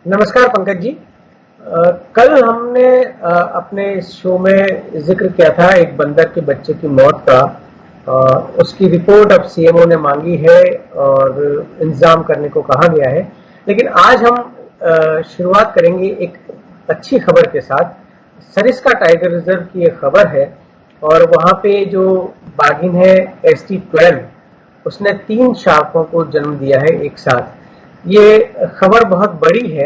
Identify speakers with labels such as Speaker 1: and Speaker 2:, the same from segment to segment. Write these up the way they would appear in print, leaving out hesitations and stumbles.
Speaker 1: नमस्कार पंकज जी। कल हमने अपने शो में जिक्र किया था एक बंदर के बच्चे की मौत का। उसकी रिपोर्ट अब सीएमओ ने मांगी है और इंतजाम करने को कहा गया है। लेकिन आज हम शुरुआत करेंगे एक अच्छी खबर के साथ। सरिस्का टाइगर रिजर्व की एक खबर है और वहां पे जो बाघिन है ST12, उसने 3 शावकों को जन्म दिया है एक साथ। ये खबर बहुत बड़ी है।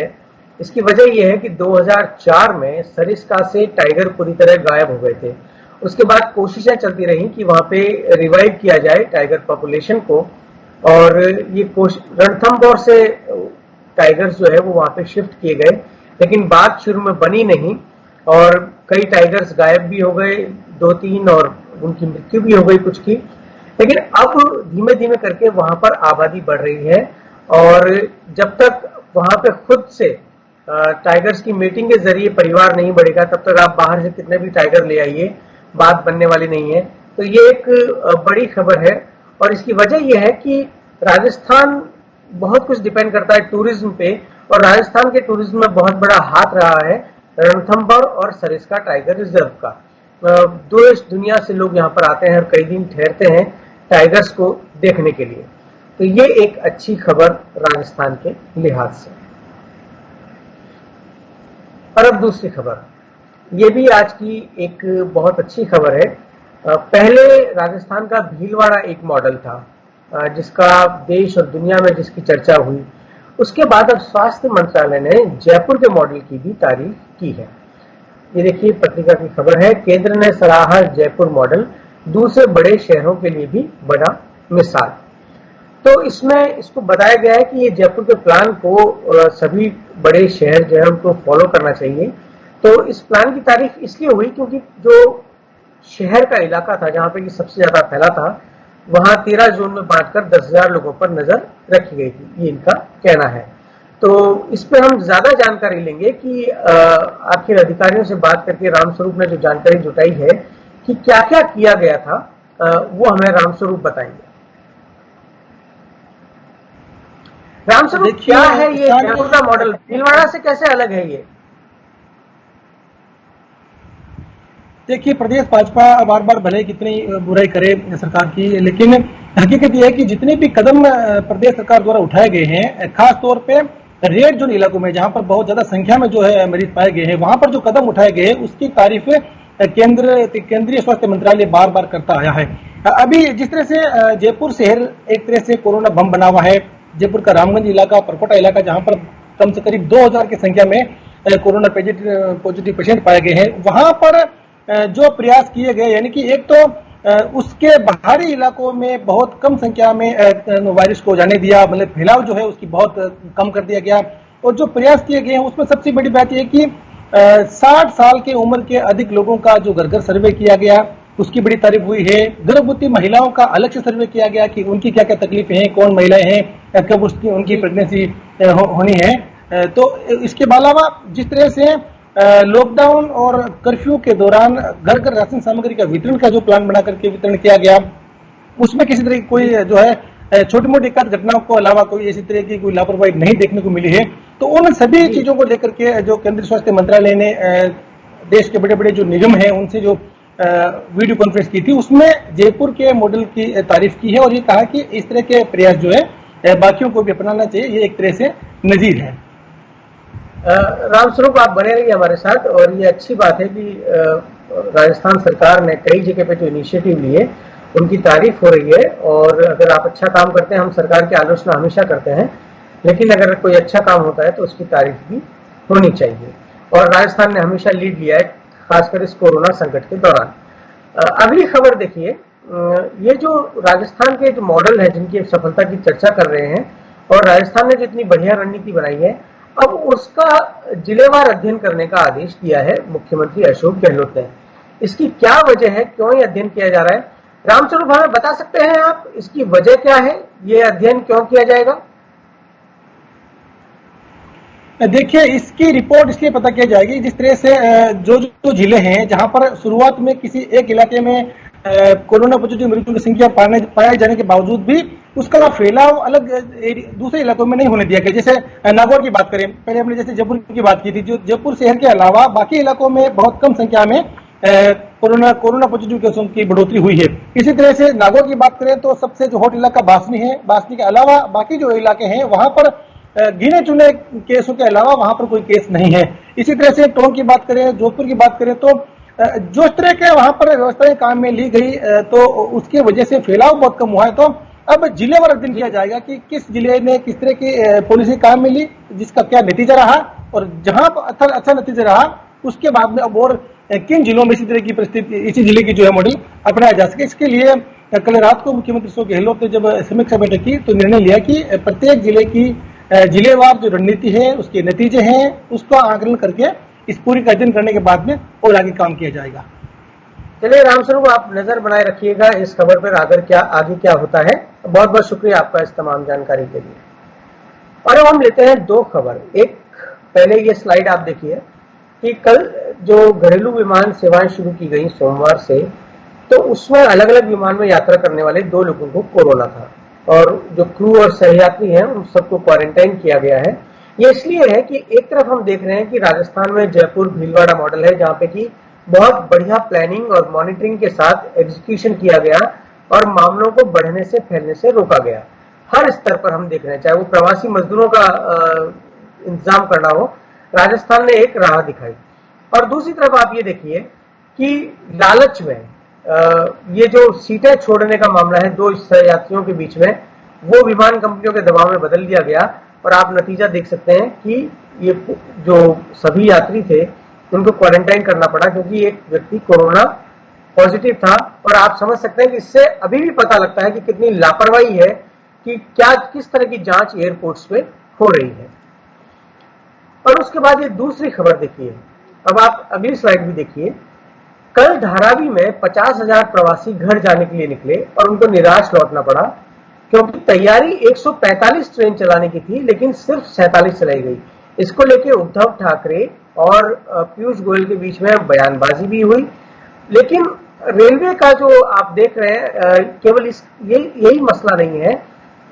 Speaker 1: इसकी वजह यह है कि 2004 में सरिस्का से टाइगर पूरी तरह गायब हो गए थे। उसके बाद कोशिशें चलती रही कि वहां पे रिवाइव किया जाए टाइगर पॉपुलेशन को, और ये रणथंभौर से टाइगर्स जो है वो वहां पे शिफ्ट किए गए, लेकिन बात शुरू में बनी नहीं और कई टाइगर्स गायब भी हो गए, 2-3, और उनकी मृत्यु भी हो गई कुछ की। लेकिन अब धीमे धीमे करके वहां पर आबादी बढ़ रही है और जब तक वहां पे खुद से टाइगर्स की मीटिंग के जरिए परिवार नहीं बढ़ेगा तब तक आप बाहर से कितने भी टाइगर ले आइए, बात बनने वाली नहीं है। तो ये एक बड़ी खबर है और इसकी वजह यह है कि राजस्थान बहुत कुछ डिपेंड करता है टूरिज्म पे, और राजस्थान के टूरिज्म में बहुत बड़ा हाथ रहा है रणथंभौर और सरिस्का टाइगर रिजर्व का। देश दुनिया से लोग यहाँ पर आते हैं और कई दिन ठहरते हैं टाइगर्स को देखने के लिए। तो ये एक अच्छी खबर राजस्थान के लिहाज से। और अब दूसरी खबर, ये भी आज की एक बहुत अच्छी खबर है। पहले राजस्थान का भीलवाड़ा एक मॉडल था जिसका देश और दुनिया में जिसकी चर्चा हुई। उसके बाद अब स्वास्थ्य मंत्रालय ने जयपुर के मॉडल की भी तारीफ की है। ये देखिए पत्रिका की खबर है, केंद्र ने सराहा जयपुर मॉडल, दूसरे बड़े शहरों के लिए भी बना मिसाल। तो इसमें इसको बताया गया है कि ये जयपुर के प्लान को सभी बड़े शहर जो है उनको फॉलो करना चाहिए। तो इस प्लान की तारीफ इसलिए हुई क्योंकि जो शहर का इलाका था जहां पे सबसे ज्यादा फैला था, वहां 13 जोन में बांटकर 10,000 लोगों पर नजर रखी गई थी, ये इनका कहना है। तो इस पर हम ज्यादा जानकारी लेंगे कि आखिर अधिकारियों से बात करके रामस्वरूप ने जो जानकारी जुटाई है कि क्या क्या किया गया था, वो हमें रामस्वरूप बताएंगे। रामस्वरूप, क्या है ये जयपुर का मॉडल, भीलवाड़ा से कैसे अलग है ये?
Speaker 2: देखिए, प्रदेश भाजपा बार बार भले कितनी बुराई करे सरकार की, लेकिन हकीकत यह है कि जितने भी कदम प्रदेश सरकार द्वारा उठाए गए हैं, खास तौर पे रेड जोन इलाकों में जहां पर बहुत ज्यादा संख्या में जो है मरीज पाए गए हैं, वहां पर जो कदम उठाए गए हैं उसकी तारीफ केंद्रीय स्वास्थ्य मंत्रालय बार बार करता आया है। अभी जिस तरह से जयपुर शहर एक तरह से कोरोना बम बना हुआ है, जयपुर का रामगंज इलाका, परकोटा इलाका, जहां पर कम से करीब 2,000 की संख्या में कोरोना पॉजिटिव पेशेंट पाए गए हैं, वहां पर जो प्रयास किए गए, यानी कि एक तो उसके बाहरी इलाकों में बहुत कम संख्या में वायरस को जाने दिया, मतलब फैलाव जो है उसकी बहुत कम कर दिया गया। और जो प्रयास किए गए हैं उसमें सबसे बड़ी बात यह कि 60 साल के उम्र के अधिक लोगों का जो घर घर सर्वे किया गया उसकी बड़ी तारीफ हुई है। गर्भवती महिलाओं का अलग से सर्वे किया गया कि उनकी क्या क्या तकलीफें हैं, कौन महिलाएं हैं, कब उनकी प्रेगनेंसी होनी है। तो इसके अलावा जिस तरह से लॉकडाउन और कर्फ्यू के दौरान घर घर राशन सामग्री का वितरण का जो प्लान बना करके वितरण किया गया, उसमें किसी तरह की कोई जो है छोटी मोटी एकाध घटनाओं को अलावा कोई ऐसी तरह की कोई लापरवाही नहीं देखने को मिली है। तो उन सभी चीजों को लेकर के जो केंद्रीय स्वास्थ्य मंत्रालय ने देश के बड़े बड़े जो निगम है उनसे जो वीडियो कॉन्फ्रेंस की थी, उसमें जयपुर के मॉडल की तारीफ की है और ये कहा कि इस तरह के प्रयास जो है बाकियों को भी अपनाना चाहिए, ये एक तरह से नजीर है।
Speaker 1: रामस्वरूप, आप बने रहिए हमारे साथ। और ये अच्छी बात है कि राजस्थान सरकार ने कई जगह पे जो इनिशिएटिव लिए उनकी तारीफ हो रही है, और अगर आप अच्छा काम करते हैं, हम सरकार की आलोचना हमेशा करते हैं, लेकिन अगर कोई अच्छा काम होता है तो उसकी तारीफ भी होनी चाहिए। और राजस्थान ने हमेशा लीड लिया है, खासकर इस कोरोना संकट के दौरान। अगली खबर देखिए, ये जो राजस्थान के जो मॉडल है जिनकी सफलता की चर्चा कर रहे हैं, और राजस्थान ने जो इतनी बढ़िया रणनीति बनाई है, अब उसका जिलेवार अध्ययन करने का आदेश दिया है मुख्यमंत्री अशोक गहलोत ने। इसकी क्या वजह है, क्यों ये अध्ययन किया जा रहा है? रामस्वरूप, हमें बता सकते हैं आप इसकी वजह क्या है, ये अध्ययन क्यों किया जाएगा?
Speaker 2: देखिए, इसकी रिपोर्ट इसलिए पता किया जाएगी जिस तरह से जो जो जिले हैं जहां पर शुरुआत में किसी एक इलाके में कोरोना पॉजिटिव मरीजों की संख्या पाए जाने के बावजूद भी उसका फैलाव अलग दूसरे इलाकों में नहीं होने दिया गया। जैसे नागौर की बात करें, पहले हमने जैसे जयपुर की बात की थी, जो जयपुर शहर के अलावा बाकी इलाकों में बहुत कम संख्या में कोरोना पॉजिटिव केसों की बढ़ोतरी हुई है। इसी तरह से नागौर की बात करें तो सबसे जो हॉट इलाका बासनी है, बासनी के अलावा बाकी जो इलाके हैं वहां पर गिने चुने केसों के अलावा वहां पर कोई केस नहीं है। इसी तरह से टोंक की बात करें, जोधपुर की बात करें तो जो तरह के वहां पर व्यवस्थाएं काम में ली गई तो उसकी वजह से फैलाव बहुत कम हुआ है। तो अब जिले वार अध्ययन किया जाएगा कि किस जिले ने किस तरह की पॉलिसी काम में ली, जिसका क्या नतीजा रहा, और जहां अच्छा नतीजा रहा उसके बाद में अब और किन जिलों में इसी तरह की परिस्थिति, इसी जिले की जो है मॉडल अपनाया जा सके। इसके लिए कल रात को मुख्यमंत्री अशोक गहलोत ने जब समीक्षा बैठक की तो निर्णय लिया कि प्रत्येक जिले की जिलेवार जो रणनीति है, उसके नतीजे हैं, उसका आकलन करके इस पूरी का अध्ययन करने के बाद में और आगे काम किया जाएगा।
Speaker 1: चलिए रामस्वरूप, आप नजर बनाए रखिएगा इस खबर पर आगे क्या होता है। बहुत बहुत शुक्रिया आपका इस तमाम जानकारी के लिए। और अब हम लेते हैं दो खबर। एक, पहले ये स्लाइड आप देखिए कि कल जो घरेलू विमान सेवाएं शुरू की गई सोमवार से, तो उसमें अलग अलग विमान में यात्रा करने वाले 2 लोगों को कोरोना था और जो क्रू और सहयात्री हैं उन सबको क्वारंटाइन किया गया है। ये इसलिए है कि एक तरफ हम देख रहे हैं कि राजस्थान में जयपुर भीलवाड़ा मॉडल है जहां पे कि बहुत बढ़िया प्लानिंग और मॉनिटरिंग के साथ एग्जीक्यूशन किया गया और मामलों को बढ़ने से फैलने से रोका गया। हर स्तर पर हम देख रहे हैं, चाहे वो प्रवासी मजदूरों का इंतजाम करना हो, राजस्थान ने एक राह दिखाई। और दूसरी तरफ आप ये देखिए कि लालच में ये जो सीटें छोड़ने का मामला है 2 यात्रियों के बीच में, वो विमान कंपनियों के दबाव में बदल दिया गया और आप नतीजा देख सकते हैं कि ये जो सभी यात्री थे उनको क्वारंटाइन करना पड़ा क्योंकि एक व्यक्ति कोरोना पॉजिटिव था। और आप समझ सकते हैं कि इससे अभी भी पता लगता है कि कितनी लापरवाही है कि किस तरह की जांच एयरपोर्ट्स पे हो रही है। और उसके बाद ये दूसरी खबर देखिए, अब आप अगली स्लाइड भी देखिए। कल धारावी में 50,000 प्रवासी घर जाने के लिए निकले और उनको निराश लौटना पड़ा क्योंकि तैयारी 145 ट्रेन चलाने की थी लेकिन सिर्फ 47 चलाई गई। इसको लेकर उद्धव ठाकरे और पीयूष गोयल के बीच में बयानबाजी भी हुई। लेकिन रेलवे का जो आप देख रहे हैं केवल यही मसला नहीं है,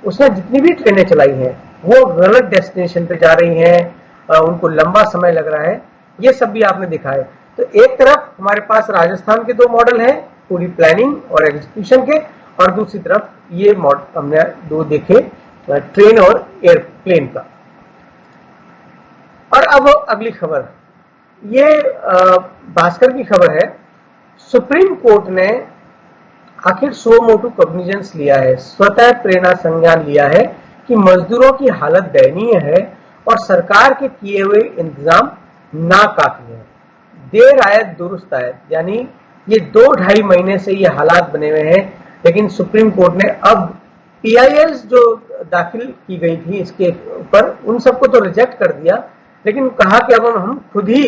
Speaker 1: उसने जितनी भी ट्रेनें चलाई हैं वो गलत डेस्टिनेशन पे जा रही हैं, उनको लंबा समय लग रहा है, ये सब भी आपने देखा है। तो एक तरफ हमारे पास राजस्थान के 2 मॉडल हैं पूरी प्लानिंग और एग्जीक्यूशन के, और दूसरी तरफ ये मॉडल हमने 2 देखे ट्रेन और एयरप्लेन का। और अब अगली खबर, ये भास्कर की खबर है। सुप्रीम कोर्ट ने आखिर सो मोटू कॉग्निजेंस लिया है, स्वतः प्रेरणा संज्ञान लिया है कि मजदूरों की हालत दयनीय है और सरकार के किए हुए इंतजाम नाकाफी है। देर आयत दुरुस्त आयत, यानी ये 2-2.5 महीने से ये हालात बने हुए हैं, लेकिन सुप्रीम कोर्ट ने अब PILs जो दाखिल की गई थी इसके ऊपर उन सबको तो रिजेक्ट कर दिया, लेकिन कहा कि अब हम खुद ही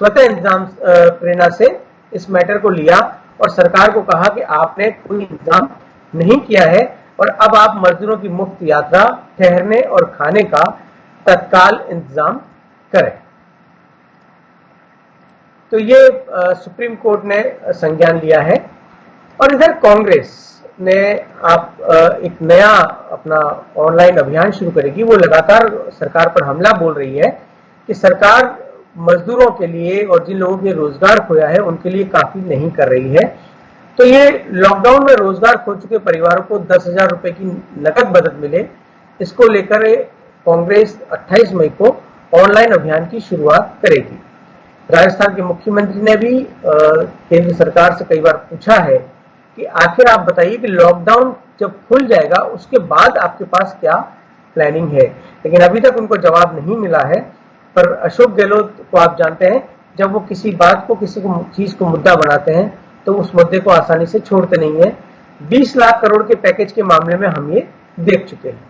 Speaker 1: स्वतः इंतजाम प्रेरणा से इस मैटर को लिया और सरकार को कहा कि आपने कोई इंतजाम नहीं किया है और अब आप मजदूरों की मुफ्त यात्रा, ठहरने और खाने का तत्काल इंतजाम करें। तो ये सुप्रीम कोर्ट ने संज्ञान लिया है। और इधर कांग्रेस ने एक नया अपना ऑनलाइन अभियान शुरू करेगी। वो लगातार सरकार पर हमला बोल रही है कि सरकार मजदूरों के लिए और जिन लोगों के रोजगार खोया है उनके लिए काफी नहीं कर रही है। तो ये लॉकडाउन में रोजगार खो चुके परिवारों को 10,000 रुपए की नकद मदद मिले, इसको लेकर कांग्रेस 28 मई को ऑनलाइन अभियान की शुरुआत करेगी। राजस्थान के मुख्यमंत्री ने भी केंद्र सरकार से कई बार पूछा है कि आखिर आप बताइए कि लॉकडाउन जब खुल जाएगा उसके बाद आपके पास क्या प्लानिंग है, लेकिन अभी तक उनको जवाब नहीं मिला है। पर अशोक गहलोत को आप जानते हैं, जब वो किसी बात को, किसी को चीज को मुद्दा बनाते हैं तो उस मुद्दे को आसानी से छोड़ते नहीं है। 20 लाख करोड़ के पैकेज के मामले में हम ये देख चुके हैं।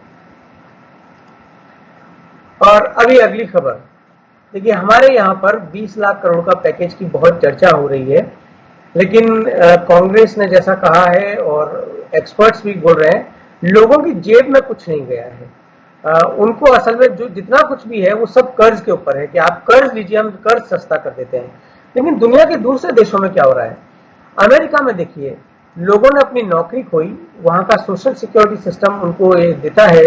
Speaker 1: और अभी अगली खबर देखिए, हमारे यहाँ पर 20 लाख करोड़ का पैकेज की बहुत चर्चा हो रही है, लेकिन कांग्रेस ने जैसा कहा है और एक्सपर्ट्स भी बोल रहे हैं, लोगों की जेब में कुछ नहीं गया है। उनको असल में जो जितना कुछ भी है वो सब कर्ज के ऊपर है कि आप कर्ज लीजिए, हम कर्ज सस्ता कर देते हैं। लेकिन दुनिया के दूसरे देशों में क्या हो रहा है? अमेरिका में देखिए, लोगों ने अपनी नौकरी खोई, वहां का सोशल सिक्योरिटी सिस्टम उनको ये देता है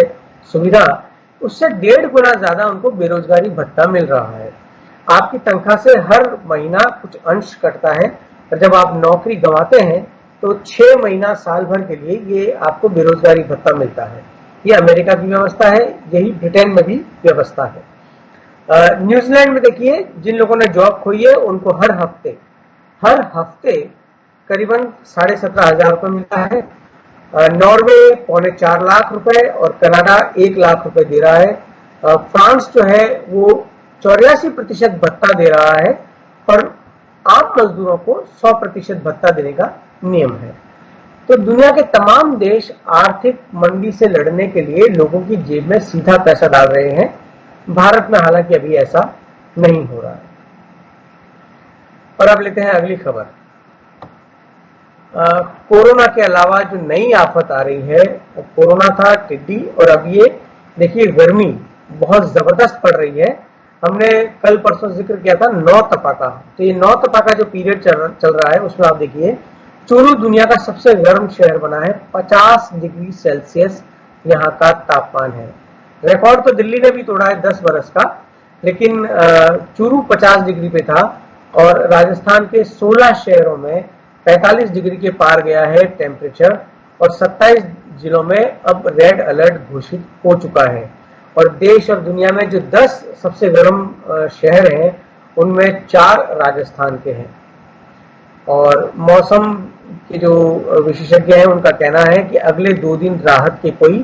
Speaker 1: सुविधा, उससे 1.5 गुना ज्यादा उनको बेरोजगारी भत्ता मिल रहा है। आपकी तनख्वाह से हर महीना कुछ अंश कटता है, और जब आप नौकरी गंवाते हैं तो 6 महीना साल भर के लिए ये आपको बेरोजगारी भत्ता मिलता है। ये अमेरिका की व्यवस्था है, यही ब्रिटेन में भी व्यवस्था है। न्यूजीलैंड में देखिए, जिन लोगों ने जॉब खोई है उनको हर हफ्ते करीबन 17,500 रुपए मिलता है। नॉर्वे 4.25 लाख रुपए और कनाडा 1 लाख रुपए दे रहा है। फ्रांस जो है वो 84% भत्ता दे रहा है, और आम मजदूरों को 100% भत्ता देने का नियम है। तो दुनिया के तमाम देश आर्थिक मंदी से लड़ने के लिए लोगों की जेब में सीधा पैसा डाल रहे हैं। भारत में हालांकि अभी ऐसा नहीं हो रहा है। और अब लेते हैं अगली खबर। कोरोना के अलावा जो नई आफत आ रही है, कोरोना था, टिड्डी, और अब ये देखिए गर्मी बहुत जबरदस्त पड़ रही है। हमने कल परसों जिक्र किया था 9 तपा का, तो ये 9 तपा का जो पीरियड चल रहा है उसमें आप देखिए चूरू दुनिया का सबसे गर्म शहर बना है। 50 डिग्री सेल्सियस यहाँ का तापमान है। रिकॉर्ड तो दिल्ली ने भी तोड़ा है 10 बरस का, लेकिन चूरू 50 डिग्री पे था, और राजस्थान के 16 शहरों में 45 डिग्री के पार गया है टेम्परेचर, और 27 जिलों में अब रेड अलर्ट घोषित हो चुका है। और देश और दुनिया में जो 10 सबसे गर्म शहर हैं उनमें 4 राजस्थान के हैं। और मौसम के जो विशेषज्ञ हैं उनका कहना है कि अगले 2 दिन राहत के कोई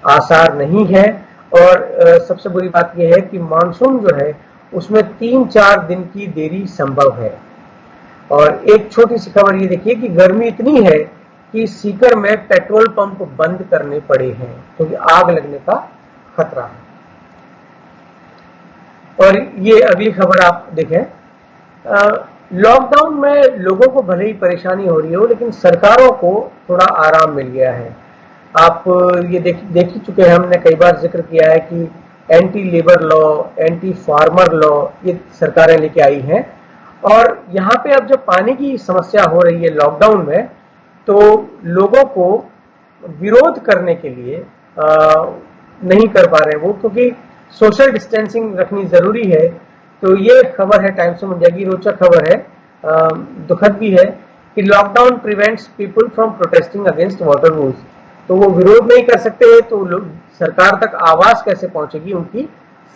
Speaker 1: आसार नहीं है। और सबसे बुरी बात यह है कि मानसून जो है उसमें 3-4 दिन की देरी संभव है। और एक छोटी सी खबर ये देखिए कि गर्मी इतनी है कि सीकर में पेट्रोल पंप बंद करने पड़े हैं क्योंकि आग लगने का खतरा है। और ये अगली खबर आप देखें, लॉकडाउन में लोगों को भले ही परेशानी हो रही हो, लेकिन सरकारों को थोड़ा आराम मिल गया है। आप ये देख ही चुके हैं, हमने कई बार जिक्र किया है कि anti labour law, anti farmer law ये सरकारें लेके आई हैं। और यहाँ पे अब जब पानी की समस्या हो रही है लॉकडाउन में, तो लोगों को विरोध करने के लिए नहीं कर पा रहे हैं वो, क्योंकि सोशल डिस्टेंसिंग रखनी जरूरी है। तो ये खबर है टाइम्स ऑफ इंडिया की, रोचक खबर है, दुखद भी है, कि lockdown prevents people from protesting against water rules. तो वो विरोध नहीं कर सकते, तो सरकार तक आवाज कैसे पहुंचेगी उनकी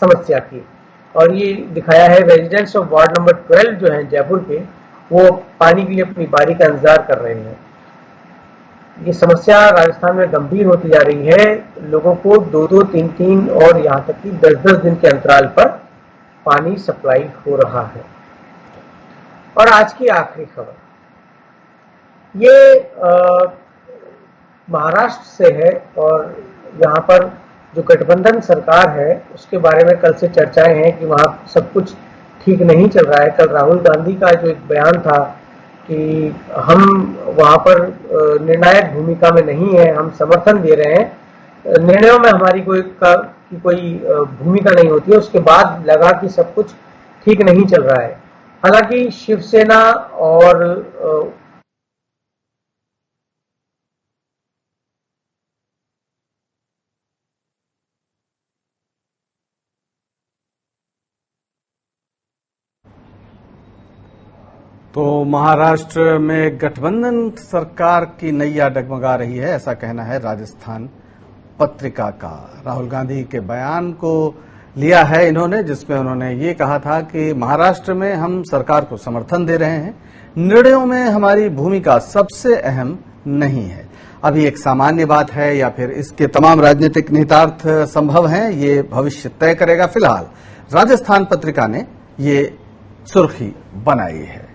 Speaker 1: समस्या की। और ये दिखाया है रेजिडेंट्स ऑफ वार्ड नंबर 12 जो है जयपुर के, वो पानी के लिए अपनी बारी का इंतजार कर रहे हैं। ये समस्या राजस्थान में गंभीर होती जा रही है। लोगों को 2-2, 3-3 और यहाँ तक कि 10-10 दिन के अंतराल पर पानी सप्लाई हो रहा है। और आज की आखिरी खबर, ये महाराष्ट्र से है, और यहाँ पर जो गठबंधन सरकार है उसके बारे में कल से चर्चाएं हैं कि वहां सब कुछ ठीक नहीं चल रहा है। कल राहुल गांधी का जो एक बयान था कि हम वहां पर निर्णायक भूमिका में नहीं है, हम समर्थन दे रहे हैं, निर्णयों में हमारी कोई भूमिका नहीं होती है। उसके बाद लगा कि सब कुछ ठीक नहीं चल रहा है। हालांकि शिवसेना और
Speaker 3: तो महाराष्ट्र में गठबंधन सरकार की नैया डगमगा रही है, ऐसा कहना है राजस्थान पत्रिका का। राहुल गांधी के बयान को लिया है इन्होंने, जिसमें उन्होंने ये कहा था कि महाराष्ट्र में हम सरकार को समर्थन दे रहे हैं, निर्णयों में हमारी भूमिका सबसे अहम नहीं है। अभी एक सामान्य बात है या फिर इसके तमाम राजनीतिक निहितार्थ संभव हैं, ये भविष्य तय करेगा। फिलहाल राजस्थान पत्रिका ने ये सुर्खी बनाई है।